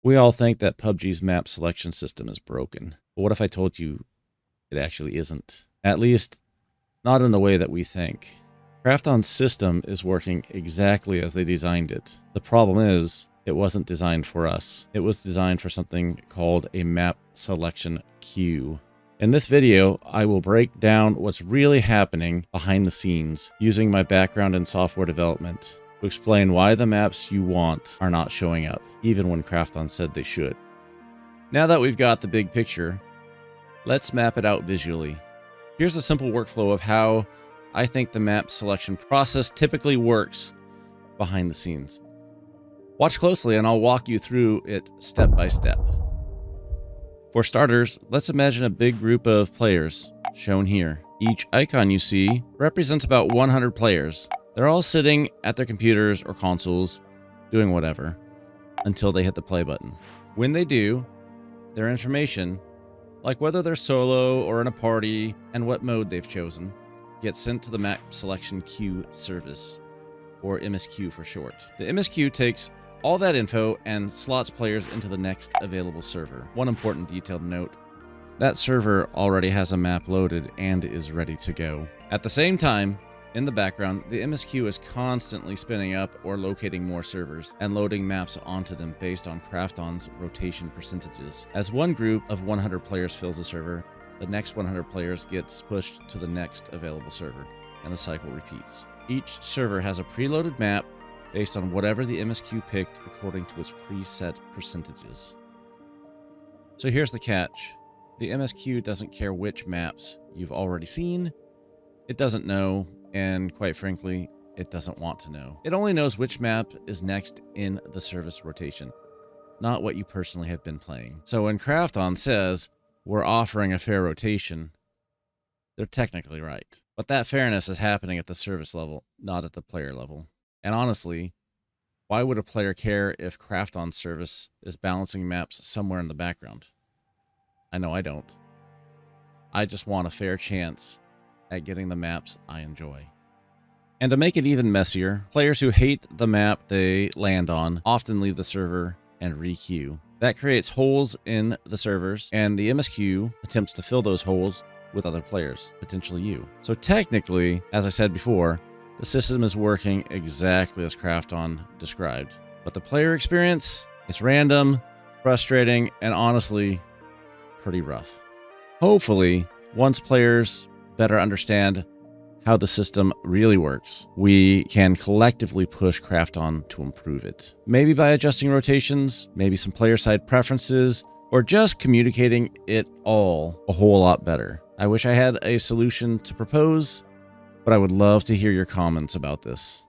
We all think that PUBG's map selection system is broken. But what if I told you it actually isn't? At least, not in the way that we think. Krafton's system is working exactly as they designed it. The problem is, it wasn't designed for us. It was designed for something called a map selection queue. In this video, I will break down what's really happening behind the scenes using my background in software development to explain why the maps you want are not showing up, even when Krafton said they should. Now that we've got the big picture, let's map it out visually. Here's a simple workflow of how I think the map selection process typically works behind the scenes. Watch closely and I'll walk you through it step by step. For starters, let's imagine a big group of players, shown here. Each icon you see represents about 100 players. They're all sitting at their computers or consoles, doing whatever, until they hit the play button. When they do, their information, like whether they're solo or in a party and what mode they've chosen, gets sent to the map selection queue service, or MSQ for short. The MSQ takes all that info and slots players into the next available server. One important detail to note, that server already has a map loaded and is ready to go. At the same time, in the background, the MSQ is constantly spinning up or locating more servers and loading maps onto them based on Krafton's rotation percentages. As one group of 100 players fills a server, the next 100 players gets pushed to the next available server, and the cycle repeats. Each server has a preloaded map based on whatever the MSQ picked according to its preset percentages. So here's the catch. The MSQ doesn't care which maps you've already seen. It doesn't know, and quite frankly, it doesn't want to know. It only knows which map is next in the service rotation, not what you personally have been playing. So when Krafton says, we're offering a fair rotation, they're technically right. But that fairness is happening at the service level, not at the player level. And honestly, why would a player care if Krafton's service is balancing maps somewhere in the background? I know I don't. I just want a fair chance at getting the maps I enjoy. And to make it even messier, players who hate the map they land on often leave the server and re-queue. That creates holes in the servers, and the MSQ attempts to fill those holes with other players, potentially you. So technically, as I said before, the system is working exactly as Krafton described. But the player experience is random, frustrating, and honestly, pretty rough. Hopefully, once players better understand how the system really works, we can collectively push Krafton to improve it. Maybe by adjusting rotations, maybe some player side preferences, or just communicating it all a whole lot better. I wish I had a solution to propose, but I would love to hear your comments about this.